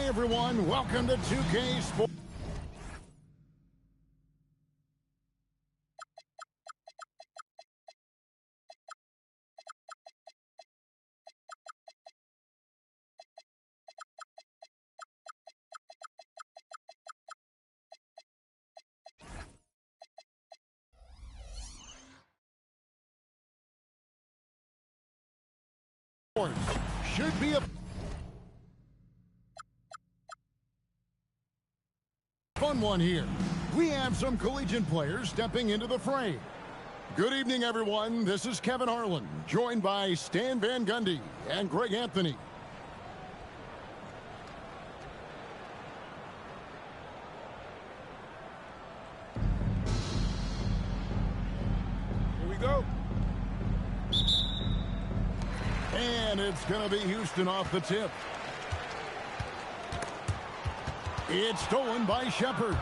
Hi, everyone. Welcome to 2K Sports. Should be a fun one here. We have some collegiate players stepping into the fray. Good evening, everyone. This is Kevin Harlan, joined by Stan Van Gundy and Greg Anthony. Here we go. And it's going to be Houston off the tip. It's stolen by Shepard.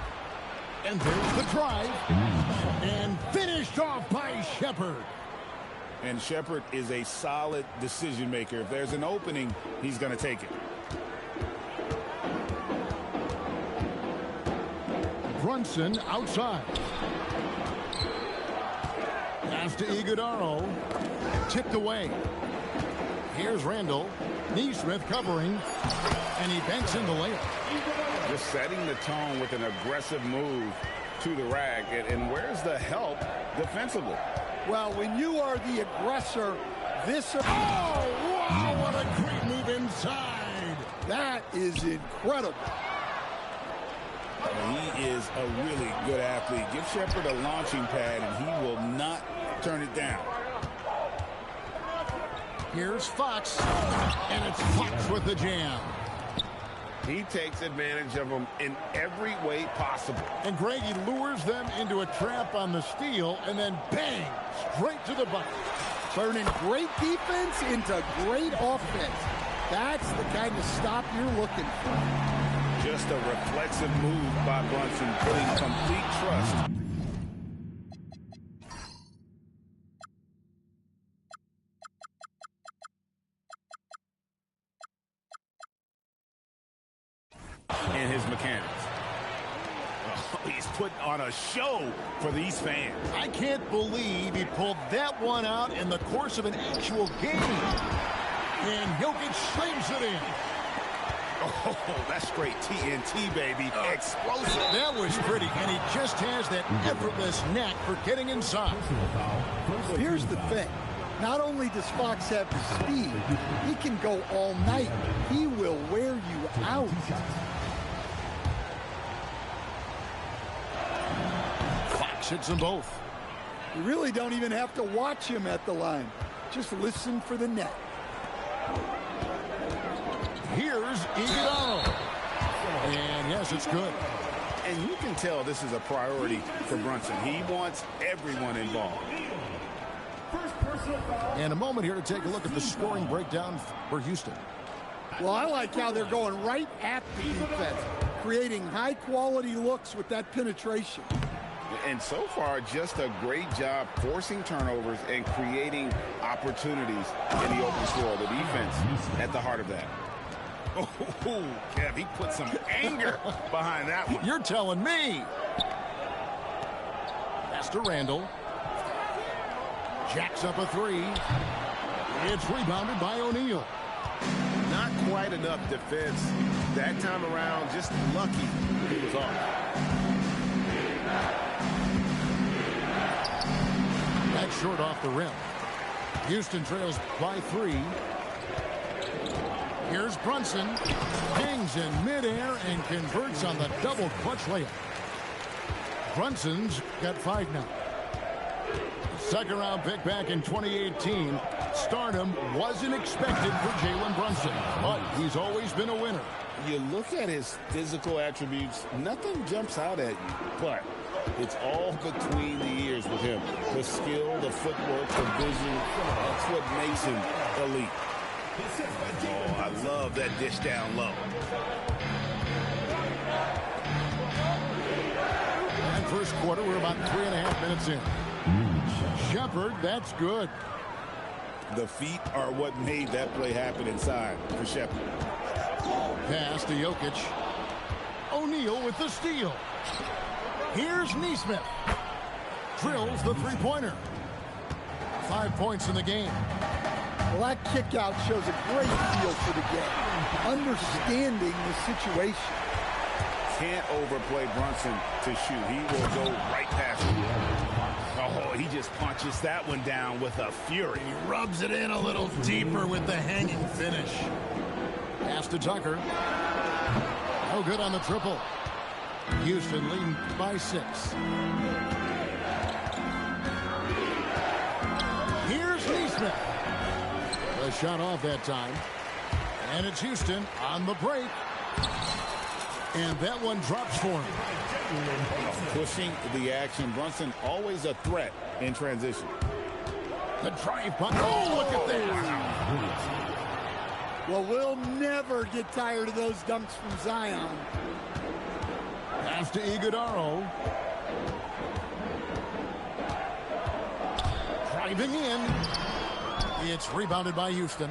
And there's the drive. And finished off by Shepard. And Shepard is a solid decision maker. If there's an opening, he's going to take it. Brunson outside. Pass to Iguodaro. Tipped away. Here's Randall. Neesmith covering. And he banks in the layup. Just setting the tone with an aggressive move to the rack. And where's the help defensively? Well, when you are the aggressor, this... Oh, wow, what a great move inside. That is incredible. He is a really good athlete. Give Shepard a launching pad, and he will not turn it down. Here's Fox, and it's Fox with the jam. He takes advantage of them in every way possible. And Greg, he lures them into a trap on the steal, and then bang, straight to the bucket. Turning great defense into great offense. That's the kind of stop you're looking for. Just a reflexive move by Brunson, putting complete trust. And his mechanics. Oh, he's putting on a show for these fans. I can't believe he pulled that one out in the course of an actual game. And Jokic slams it in. Oh, that's straight TNT, baby. Explosive. That was pretty, and he just has that effortless knack for getting inside. Well, here's the thing. Not only does Fox have the speed, he can go all night. He will wear you out. Fox hits them both. You really don't even have to watch him at the line. Just listen for the net. Here's Iguodaro. And yes, it's good. And you can tell this is a priority for Brunson. He wants everyone involved. And a moment here to take a look at the scoring breakdown for Houston. Well, I like how they're going right at the defense, creating high-quality looks with that penetration. And so far, just a great job forcing turnovers and creating opportunities in the open floor. The defense at the heart of that. Oh, Kev, he put some anger behind that one. You're telling me. Pass to Randall. Jacks up a three. It's rebounded by O'Neal. Not quite enough defense that time around. Just lucky he was off. That's short off the rim. Houston trails by 3. Here's Brunson. Hangs in midair and converts on the double clutch layup. Brunson's got 5 now. Second round pick back in 2018. Stardom wasn't expected for Jalen Brunson, but he's always been a winner. You look at his physical attributes, nothing jumps out at you, but it's all between the ears with him. The skill, the footwork, the vision, that's what makes him elite. Oh, I love that dish down low. And first quarter, we're about 3.5 minutes in. Shepard, that's good. The feet are what made that play happen inside for Shepard. pass to Jokic. O'Neal with the steal. Here's Nesmith. Drills the three-pointer. 5 points in the game. Well, that kick out shows a great feel for the game, understanding the situation. Can't overplay Brunson to shoot. He will go right past you. Oh, he just punches that one down with a fury. He rubs it in a little deeper with the hanging finish. Pass to Tucker. No good on the triple. Houston leading by 6. Here's Nesmith. The shot off that time. And it's Houston on the break. And that one drops for him. Pushing the action. Brunson always a threat in transition. The drive. Oh, look at that. Well, we'll never get tired of those dunks from Zion. Pass to Iguodaro. Driving in. It's rebounded by Houston.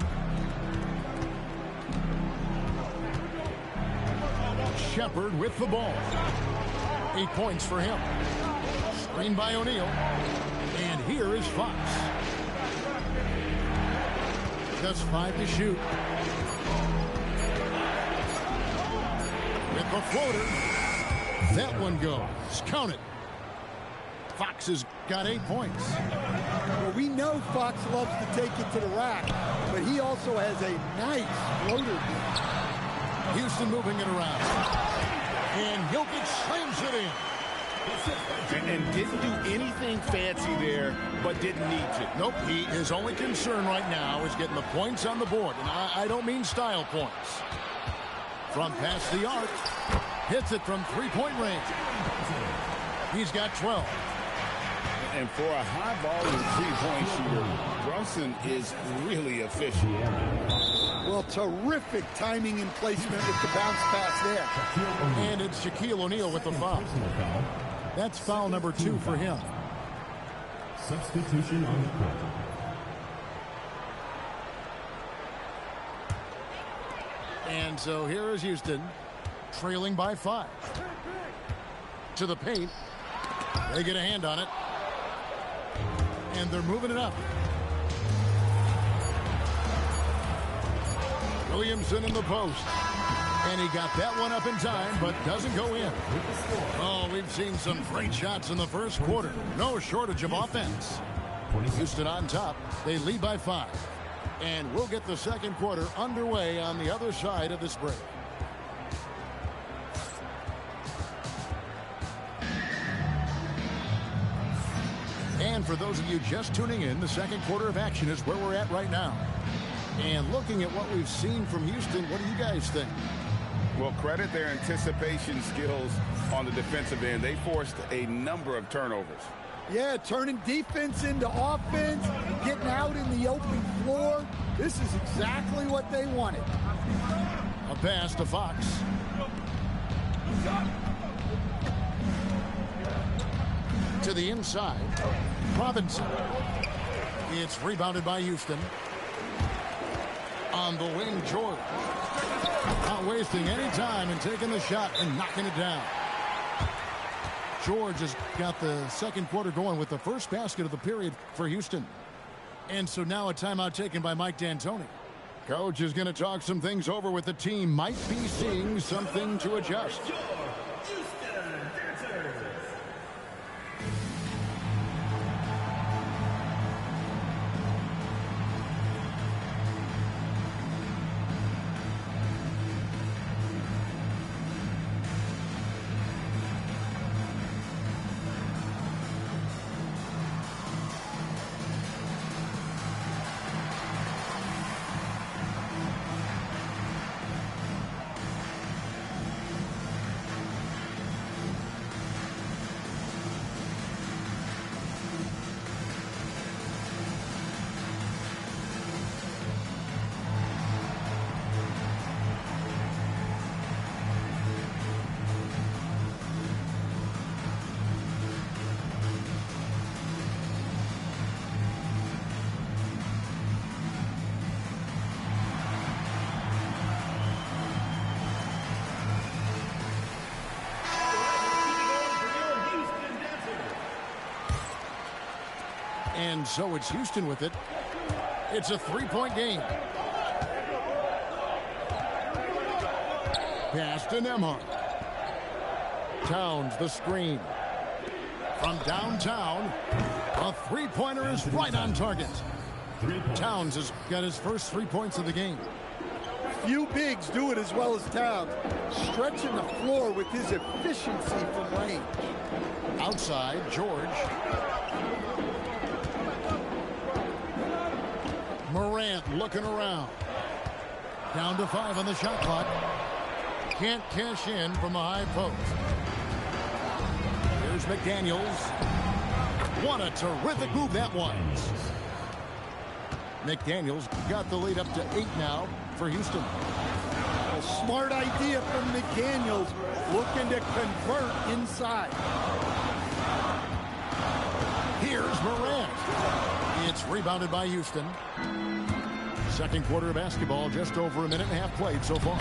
Shepard with the ball. 8 points for him. Screen by O'Neal. And here is Fox. Just 5 to shoot. With the floater. That one goes. Count it. Fox has got 8 points. Well, we know Fox loves to take it to the rack, but he also has a nice floater. Houston moving it around. And Jokic slams it in. And didn't do anything fancy there, but didn't need to. Nope, his only concern right now is getting the points on the board. And I don't mean style points. From past the arc. Hits it from three-point range. He's got 12. And for a high-volume three-point shooter, Brunson is really efficient. Well, terrific timing and placement with the bounce pass there. And it's Shaquille O'Neal with the foul. That's foul number 2 for him. Substitution on the court. And so here is Houston, trailing by 5. To the paint. They get a hand on it. And they're moving it up. Williamson in the post. And he got that one up in time, but doesn't go in. Oh, we've seen some great shots in the first quarter. No shortage of offense. Houston on top. They lead by 5. And we'll get the second quarter underway on the other side of this break. And for those of you just tuning in, the second quarter of action is where we're at right now. And looking at what we've seen from Houston, what do you guys think? Well, credit their anticipation skills on the defensive end. They forced a number of turnovers. Yeah, turning defense into offense, getting out in the open floor. This is exactly what they wanted. A pass to Fox. To the inside. Robinson. It's rebounded by Houston. On the wing, George. Not wasting any time and taking the shot and knocking it down. George has got the second quarter going with the first basket of the period for Houston. And so now a timeout taken by Mike D'Antoni. Coach is going to talk some things over with the team. Might be seeing something to adjust. And so it's Houston with it. It's a 3-point game. Pass to Nembhard. Towns the screen. From downtown, a three-pointer is right on target. Towns has got his first 3 points of the game. Few bigs do it as well as Towns, stretching the floor with his efficiency from range. Outside, George. Morant looking around. Down to 5 on the shot clock. Can't cash in from the high post. Here's McDaniels. What a terrific move that was. McDaniels got the lead up to 8 now for Houston. A smart idea from McDaniels, looking to convert inside. Here's Morant. It's rebounded by Houston. Second quarter of basketball, just over a minute and a half played so far.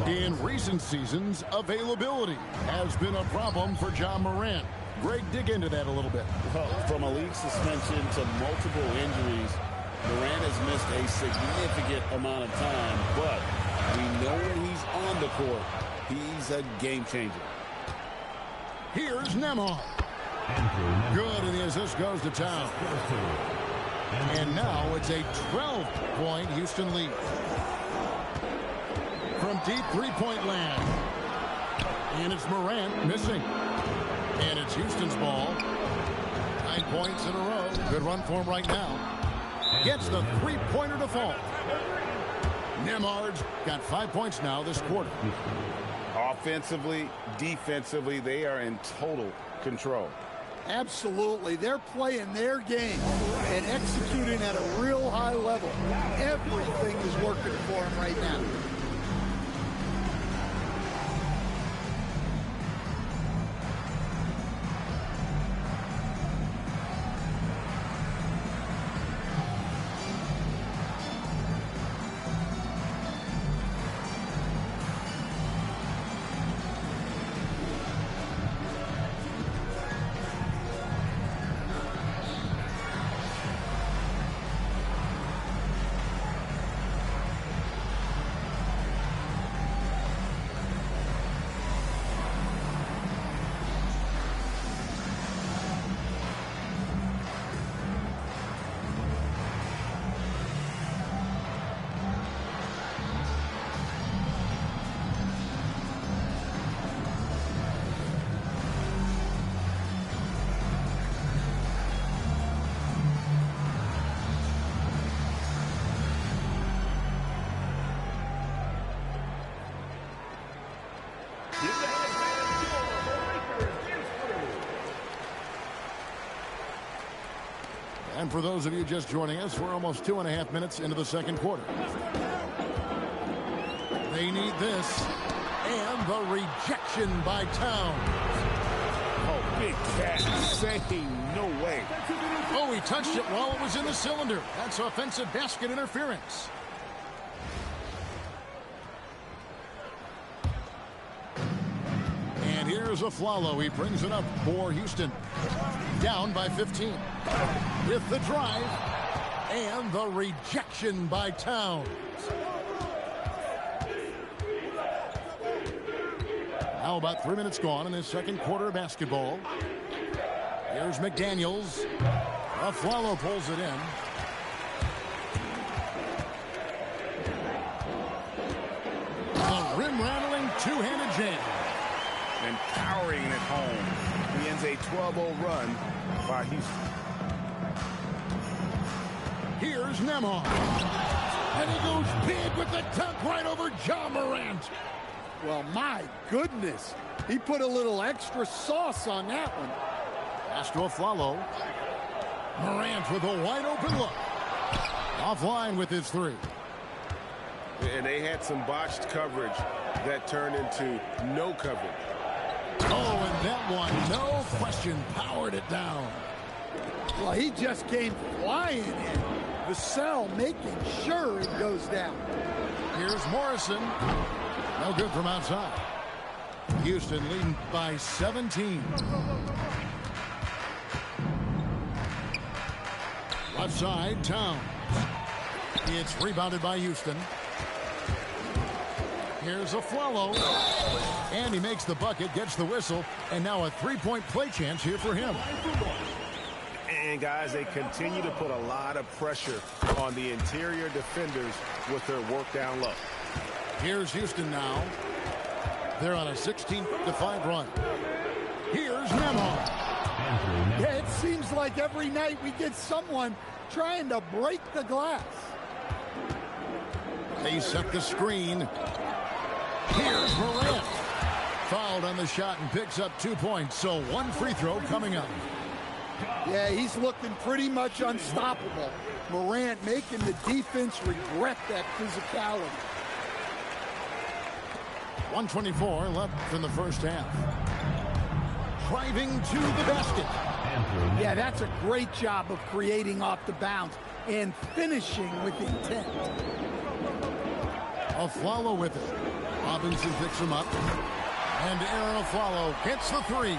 In recent seasons, availability has been a problem for Ja Morant. Greg, dig into that a little bit. Well, from a league suspension to multiple injuries, Morant has missed a significant amount of time, but we know when he's on the court, he's a game changer. Here's Nembhard. Good, and the assist goes to Town. And now it's a 12-point Houston lead. From deep three-point land. And it's Morant missing. And it's Houston's ball. 9 points in a row. Good run for him right now. Gets the three-pointer to fall. Nembhard's got 5 points now this quarter. Offensively, defensively, they are in total control. Absolutely. They're playing their game and executing at a real high level. Everything is working for them right now. And for those of you just joining us, we're almost 2.5 minutes into the second quarter. They need this. And the rejection by Towns. Oh, big cat saying no way. Oh, he touched it while it was in the cylinder. That's offensive basket interference. And here's Aflalo. He brings it up for Houston. Down by 15. With the drive. And the rejection by Towns. Now about 3 minutes gone in this second quarter of basketball. Here's McDaniels. Aflalo pulls it in. A rim-rattling two-handed jam. And powering it home. He ends a 12-0 run by Houston. Here's Nembhard. And he goes big with the dunk right over Ja Morant. Well, my goodness. He put a little extra sauce on that one. Pass to Aflalo. Morant with a wide-open look. Offline with his three. And they had some botched coverage that turned into no coverage. Oh, and that one, no question, powered it down. Well, he just came flying in. Vassell making sure it goes down. Here's Morrison. No good from outside. Houston leading by 17. Left side, Town. It's rebounded by Houston. Here's a Flalo. And he makes the bucket, gets the whistle, and now a three-point play chance here for him. And, guys, they continue to put a lot of pressure on the interior defenders with their work down low. Here's Houston now. They're on a 16-5 run. Here's Nembhard. Yeah, it seems like every night we get someone trying to break the glass. They set the screen. Here's Morant. Fouled on the shot and picks up 2 points, so one free throw coming up. Yeah, he's looking pretty much unstoppable. Morant making the defense regret that physicality. 1:24 left in the first half. Driving to the basket. Yeah, that's a great job of creating off the bounce and finishing with intent. Afflalo with it. Robinson picks him up. And Aaron Afflalo hits the three.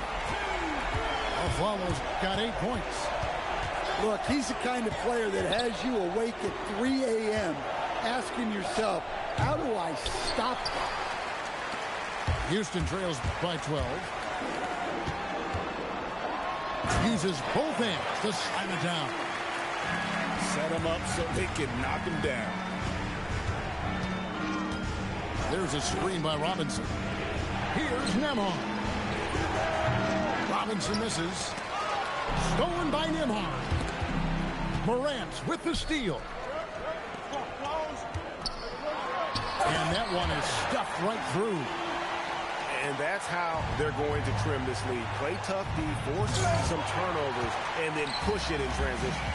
Afflalo's got 8 points. Look, he's the kind of player that has you awake at 3 a.m. asking yourself, how do I stop that? Houston trails by 12. Uses both hands to slam it down. Set him up so they can knock him down. There's a screen by Robinson. Here's Nembhard. Robinson misses. Stolen by Nembhard. Morant with the steal. And that one is stuffed right through. And that's how they're going to trim this lead. Play tough D, force some turnovers, and then push it in transition.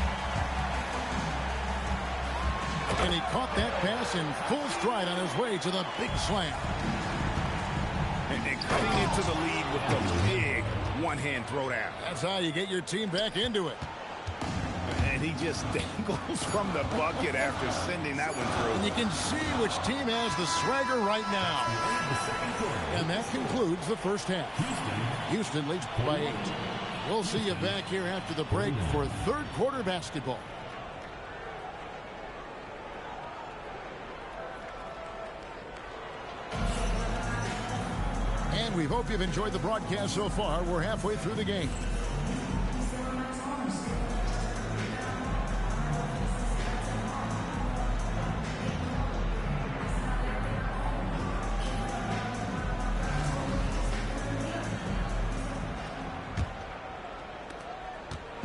And he caught that pass in full stride on his way to the big slam. And cutting into the lead with the big one-hand throwdown. That's how you get your team back into it. And he just dangles from the bucket after sending that one through. And you can see which team has the swagger right now. And that concludes the first half. Houston leads by 8. We'll see you back here after the break for third quarter basketball. And we hope you've enjoyed the broadcast so far. We're halfway through the game.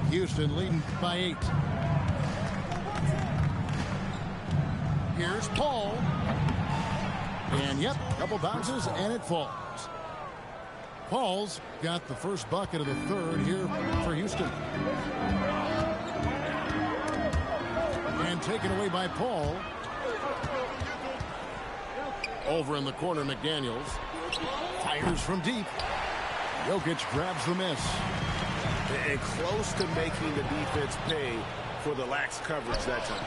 Houston leading by 8. Here's Paul. And yep, couple bounces and it falls. Paul's got the first bucket of the third here for Houston. And taken away by Paul. Over in the corner, McDaniels. Fires from deep. Jokic grabs the miss. And close to making the defense pay for the lax coverage that time.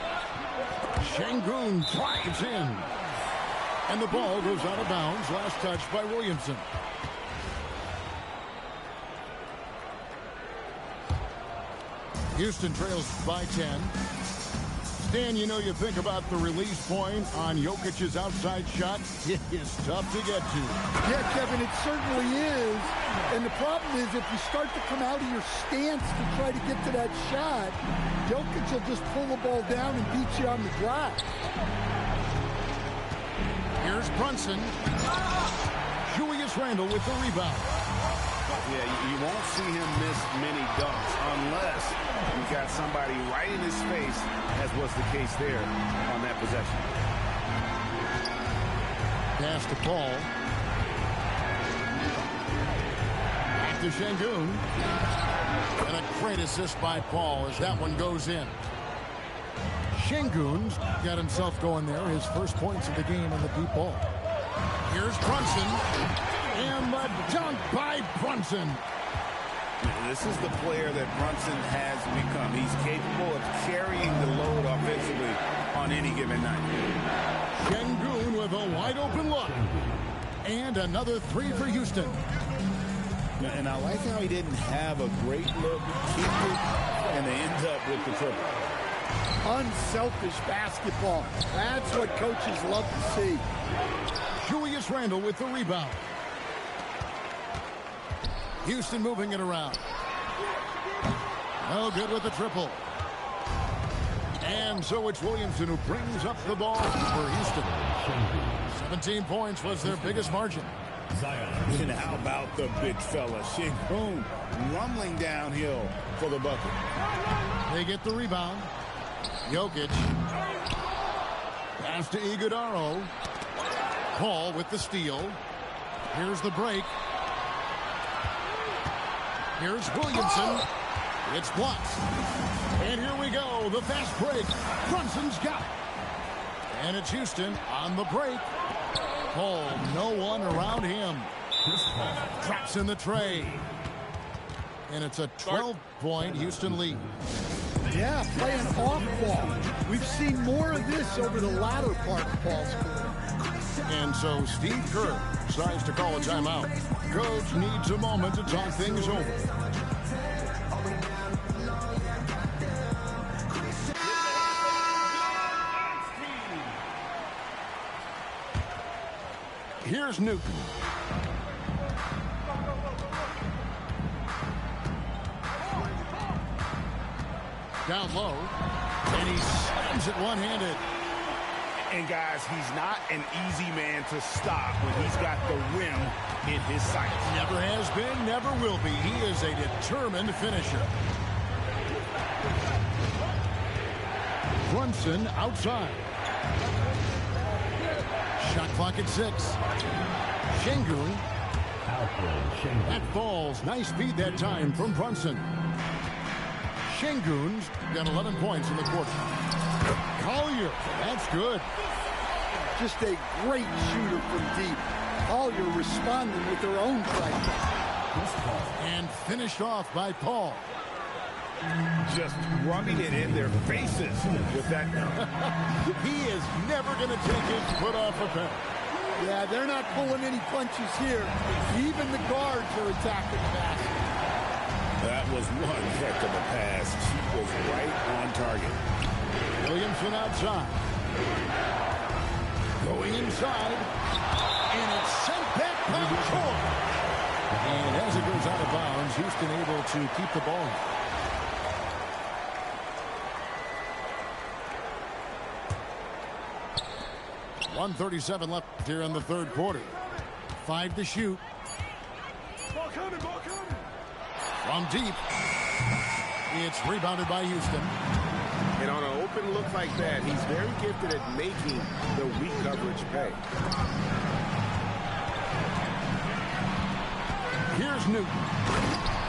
Şengün drives in. And the ball goes out of bounds. Last touch by Williamson. Houston trails by 10. Stan, you know, you think about the release point on Jokic's outside shot. It is tough to get to. Yeah, Kevin, it certainly is. And the problem is if you start to come out of your stance to try to get to that shot, Jokic will just pull the ball down and beat you on the drive. Here's Brunson. Julius Randle with the rebound. Yeah, you won't see him miss many dunks unless you've got somebody right in his face, as was the case there on that possession. Pass to Paul. Back to Şengün. And a great assist by Paul as that one goes in. Şengün's got himself going there. His first points of the game on the deep ball. Here's Brunson. And the dunk by Brunson. This is the player that Brunson has become. He's capable of carrying the load offensively on any given night. Şengün with a wide open look. And another three for Houston. And I like how he didn't have a great look, keep it, and they end up with the triple. unselfish basketball. That's what coaches love to see. Julius Randle with the rebound. Houston moving it around. No good with the triple. And so it's Williamson who brings up the ball for Houston. 17 points was their biggest margin. And how about the big fella, Sengun, rumbling downhill for the bucket. They get the rebound. Jokic. Pass to Iguodaro. Paul with the steal. Here's the break. Here's Williamson. It's blocked. And here we go. The fast break. Brunson's got it. And it's Houston on the break. Paul, no one around him. Traps in the tray. And it's a 12-point Houston lead. Yeah, playing off ball. We've seen more of this over the latter part of Paul's career. And so Steve Kerr decides to call a timeout. Coach needs a moment to talk things over. Here's Newton. Down low. And he slams it one-handed. And guys, he's not an easy man to stop when he's got the rim in his sights. Never has been, never will be. He is a determined finisher. Brunson outside. Shot clock at 6. Sengun. That falls. Nice feed that time from Brunson. Sengun's got 11 points in the quarter. Collier, that's good. Just a great shooter from deep. Collier responding with their own play. And finished off by Paul. Just rubbing it in their faces with that. He is never going to take his foot off a pedal. Yeah, they're not pulling any punches here. Even the guards are attacking the basket. That was one heck of a pass. She was right on target. Williamson outside. Going inside. And it's sent back by Troy. And as it goes out of bounds, Houston able to keep the ball. .137 left here in the third quarter. 5 to shoot. Ball coming, ball coming. From deep. It's rebounded by Houston. And on an open look like that, he's very gifted at making the weak coverage pay. Here's Newton.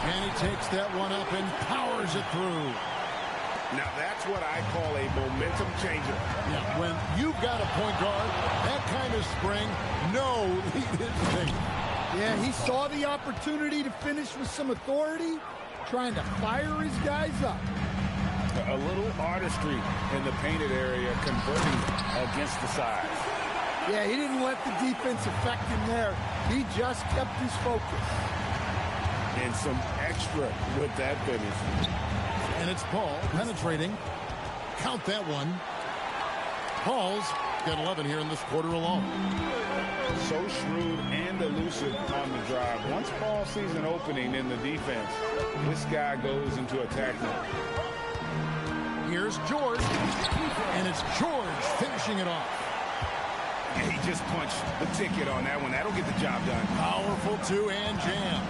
And he takes that one up and powers it through. Now that's what I call a momentum changer. Yeah, when you've got a point guard, that kind of spring, no lead is safe. Yeah, he saw the opportunity to finish with some authority, trying to fire his guys up. A little artistry in the painted area, converting against the size. Yeah, he didn't let the defense affect him there. He just kept his focus. And some extra with that finish. And it's Paul penetrating. Count that one. Paul's got 11 here in this quarter alone. So shrewd and elusive on the drive. Once Paul sees an opening in the defense, this guy goes into attack mode. Here's George. And it's George finishing it off. And he just punched the ticket on that one. That'll get the job done. Powerful two-hand jam.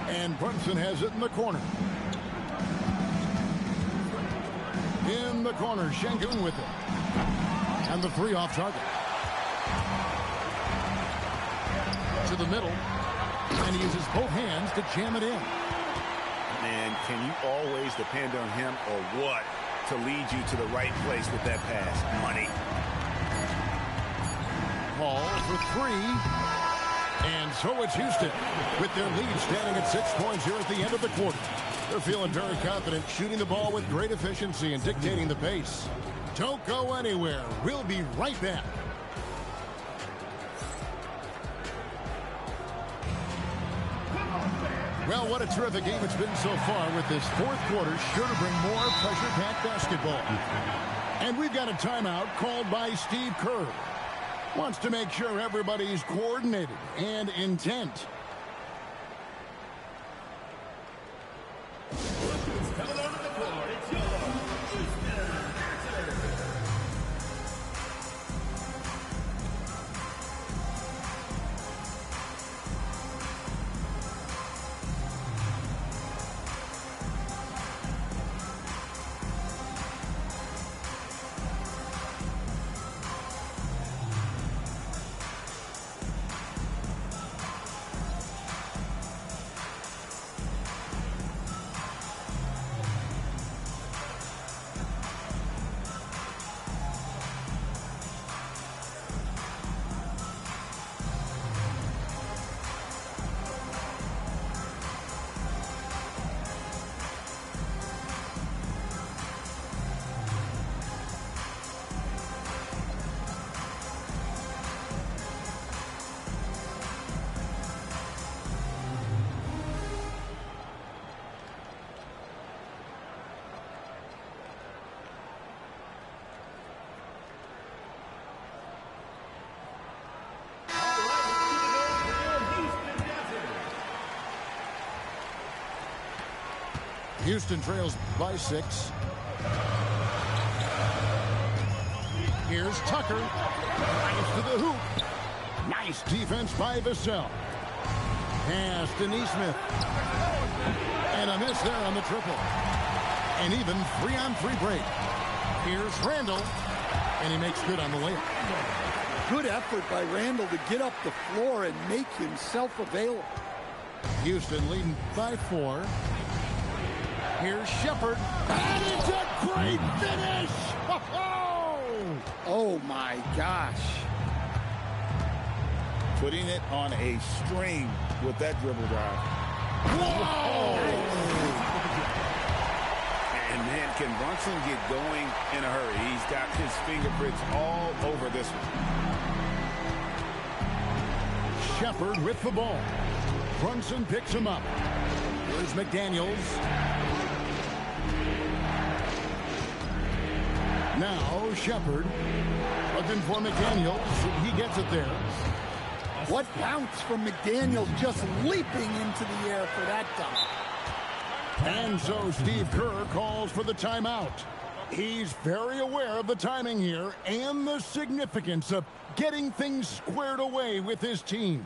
And Brunson has it in the corner. In the corner, Sengun with it. And the three off target. To the middle. And he uses both hands to jam it in. Man, can you always depend on him or what to lead you to the right place with that pass? Money. Paul for 3. And so it's Houston with their lead standing at 6 points here at the end of the quarter. They're feeling very confident, shooting the ball with great efficiency and dictating the pace. Don't go anywhere. We'll be right back. Well, what a terrific game it's been so far with this fourth quarter. Sure to bring more pressure-packed basketball. And we've got a timeout called by Steve Kerr. Wants to make sure everybody's coordinated and intent. Houston trails by 6. Here's Tucker. Nice to the hoop. Nice defense by Vassell. Pass to Neesmith. And a miss there on the triple. And even 3-on-3 break. Here's Randall. And he makes good on the layup. Good effort by Randall to get up the floor and make himself available. Houston leading by 4. Here's Shepard. And it's a great finish! Oh, my gosh. Putting it on a string with that dribble drive. Whoa! And man, can Brunson get going in a hurry? He's got his fingerprints all over this one. Shepard with the ball. Brunson picks him up. Here's McDaniels. Now Shepard looking for McDaniels. He gets it there. What bounce from McDaniels, just leaping into the air for that dunk. And so Steve Kerr calls for the timeout. He's very aware of the timing here and the significance of getting things squared away with his team.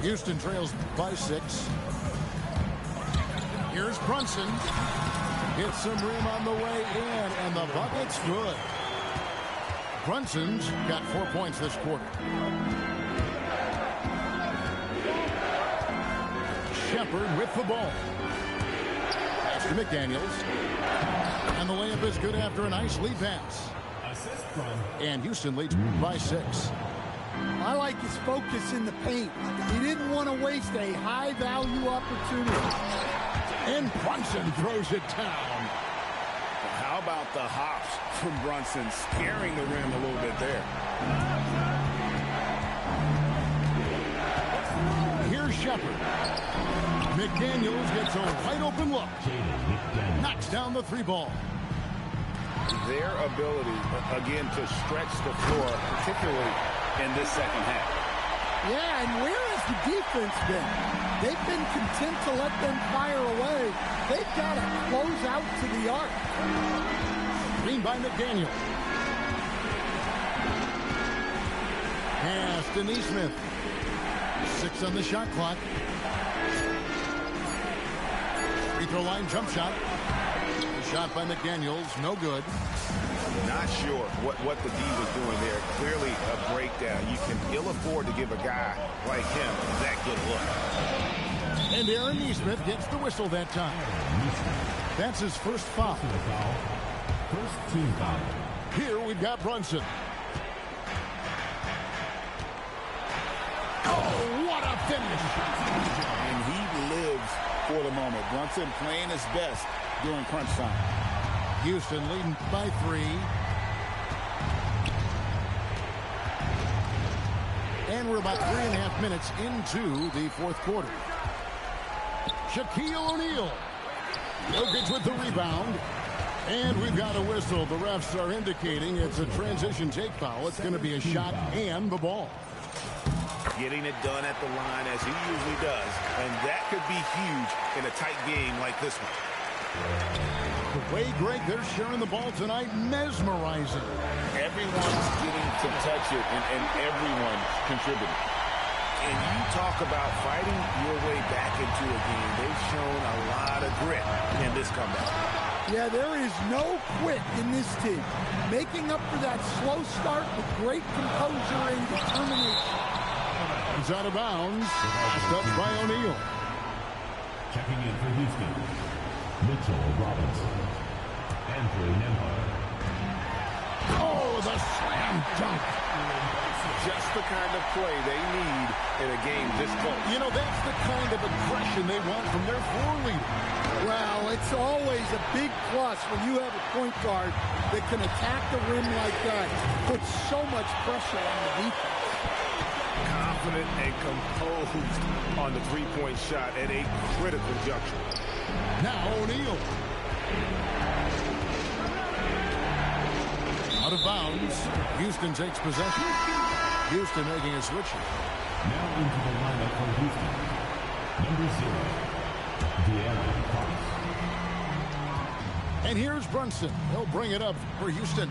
Houston trails by 6. Here's Brunson. Hits some room on the way in, and the bucket's good. Brunson's got 4 points this quarter. Shepard with the ball. Pass to McDaniels. And the layup is good after a nice lead pass. And Houston leads by 6. I like his focus in the paint. He didn't want to waste a high-value opportunity. And Brunson throws it down. How about the hops from Brunson, scaring the rim a little bit there. Shepard. McDaniels gets a wide open look. Knocks down the three ball. Their ability, again, to stretch the floor, particularly in this second half. Yeah, and where has the defense been? They've been content to let them fire away. They've got to close out to the arc. Screen by McDaniel. Pass to Neesmith. 6 on the shot clock. Free throw line jump shot. Shot by McDaniels, no good. Not sure what the D was doing there. Clearly a breakdown. You can ill afford to give a guy like him that good look. And Aaron Neesmith gets the whistle that time. That's his first foul. First team foul. Here we've got Brunson. Oh, what a finish. And he lives for the moment. Brunson playing his best during crunch time. Houston leading by 3. And we're about 3.5 minutes into the fourth quarter. Shaquille O'Neal. Jokic with the rebound. And we've got a whistle. The refs are indicating it's a transition take foul. It's going to be a shot and the ball. Getting it done at the line as he usually does. And that could be huge in a tight game like this one. The way, Greg, they're sharing the ball tonight, mesmerizing. Everyone's getting to touch it, and everyone's contributing. And you talk about fighting your way back into a game. They've shown a lot of grit in this comeback. Yeah, there is no quit in this team. Making up for that slow start with great composure and determination. He's out of bounds. Last touch by O'Neal. Checking in for Houston, Mitchell Robinson. Andrew Nembhard. Oh, the slam dunk. Just the kind of play they need in a game this close. You know, that's the kind of aggression they want from their floor leader. Well, it's always a big plus when you have a point guard that can attack the rim like that. Puts so much pressure on the defense. Confident and composed on the three-point shot at a critical juncture. Now O'Neal. Out of bounds. Houston takes possession. Houston making a switch. Now into the lineup for Houston. Number 0, De'Aaron Fox. And here's Brunson. He'll bring it up for Houston.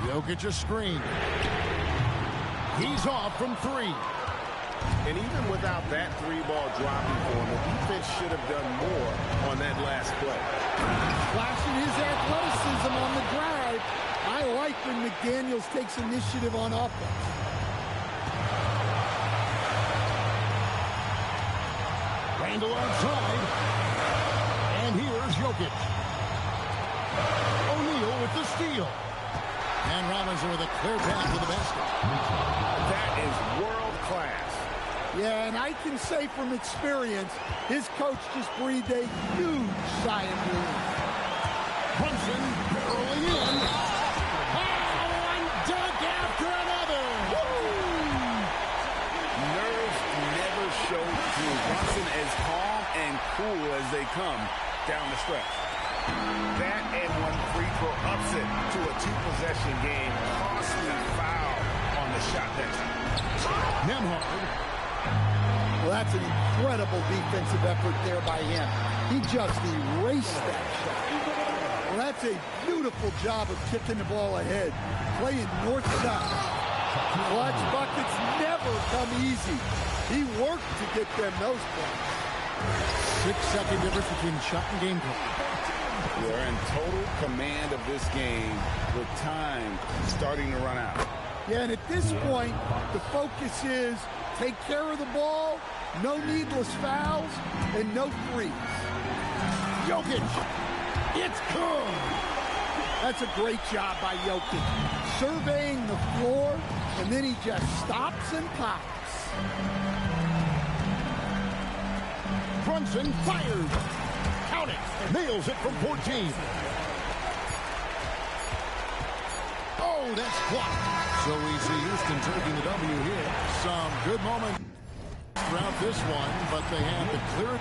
Jokic a screen. He's off from 3. And even without that 3-ball dropping for him, the defense should have done more on that last play. Flashing his athleticism on the drive. I like when McDaniels takes initiative on offense. Randall outside. And here's Jokic. O'Neal with the steal. And Robinson with a clear path to the basket. That is world class. Yeah, and I can say from experience, his coach just breathed a huge sigh of relief. Brunson barreling in. Oh, one dunk after another. Woo! Nerves never show through. Brunson as calm and cool as they come down the stretch. That and one free throw ups it to a 2-possession game. Costly foul on the shot that time. Nembhard. Well, that's an incredible defensive effort there by him. He just erased that shot. Well, that's a beautiful job of kicking the ball ahead, playing north-south. Clutch buckets never come easy. He worked to get them those points. 6-second difference between shot and game clock. They're in total command of this game with time starting to run out. Yeah, and at this point, the focus is take care of the ball, no needless fouls, and no threes. Jokic. It's good. That's a great job by Jokic. Surveying the floor, and then he just stops and pops. Brunson fires. Count it. Nails it from 14. Oh, that's blocked. So we see Houston taking the W here. Some good moments for throughout this one, but they had the clear.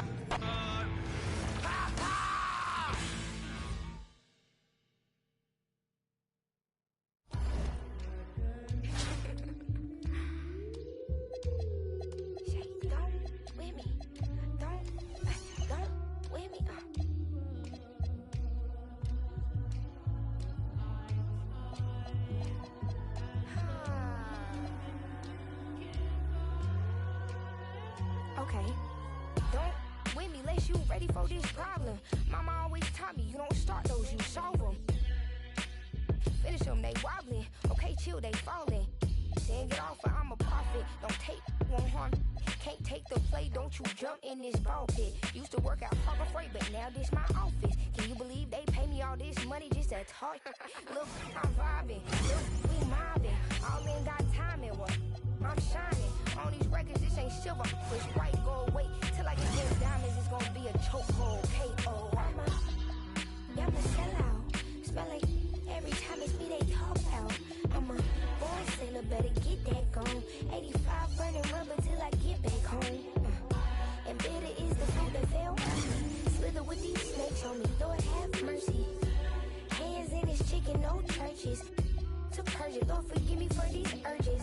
Okay. Don't with me unless you ready for this problem. Mama always taught me you don't start those, you solve them. Finish them, they wobbling. Okay, chill, they falling. Then get off, I'm a prophet. Don't take, won't harm. Can't take the play, don't you jump in this ball pit. Used to work out Harbor Freight, but now this my office. Can you believe they pay me all this money just to talk? Look, I'm vibing. Look, we mobbing. All in got time and what? I'm shining. On these records, this ain't silver. It's white gold. Wait till I get them diamonds. It's gonna be a chokehold. K.O. I'm a sellout. Smell like every time it's me they talk out. I'm a born sinner, better get that gone. 85 burning rubber till I get back home. And bitter is the food that fell. Slither with these snakes on me. Lord have mercy. Hands in his chicken, no churches. To purge it, Lord forgive me for these urges.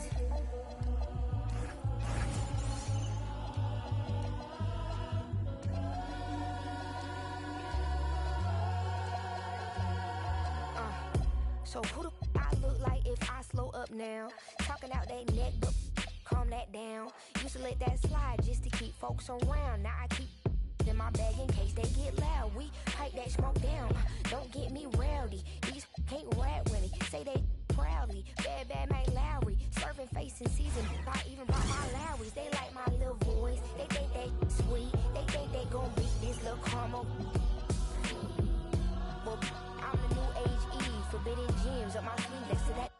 So who the I look like if I slow up now? Talking out that neck, but calm that down. Used to let that slide just to keep folks around. Now I keep in my bag in case they get loud. We pipe that smoke down. Don't get me rowdy. These can't rap with me. Say they proudly. Bad Mike Lowry. Serving face in season. I even brought my Lowrys. They like my little voice. They think they sweet. They think they gon' beat this little caramel. Well, I'm the new age Eve. Forbidden gems up my sleeve. Next to that.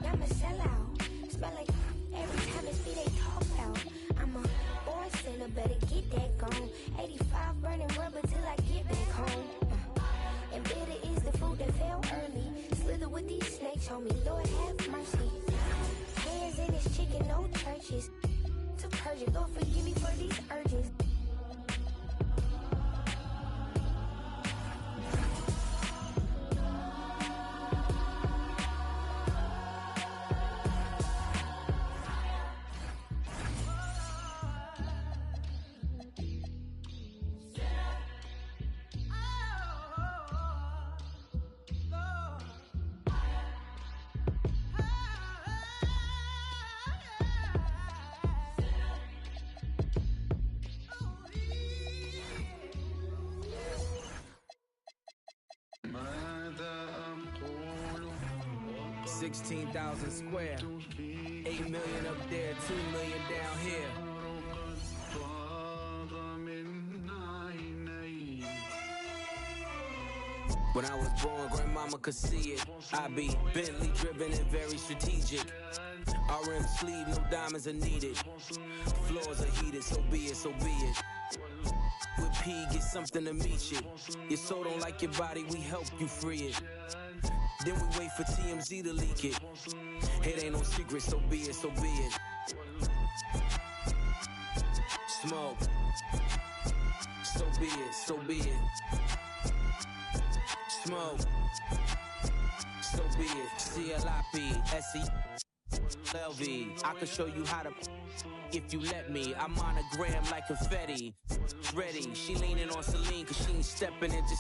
I'm a sellout. Smell like every time it's me they talk out. I'm a born sinner, better get that gone. 85 burning rubber till I get back home. And bitter is the food that fell early. Slither with these snakes on me, Lord have mercy. Hands in his chicken, no churches. To purge it, Lord forgive me for these urges. $16,000 square, 8 million up there, 2 million down here. When I was born, grandmama could see it. I be Bentley driven and very strategic. RM sleeve, no diamonds are needed. Floors are heated, so be it, so be it. With P, get something to meet you. Your soul don't like your body, we help you free it. Then we wait for TMZ to leak it. It ain't no secret, so be it, so be it. Smoke. So be it, so be it. Smoke. So be it. CLIP, SE, I can show you how to if you let me. I'm monogram like confetti. Ready, she leaning on Celine cause she ain't stepping into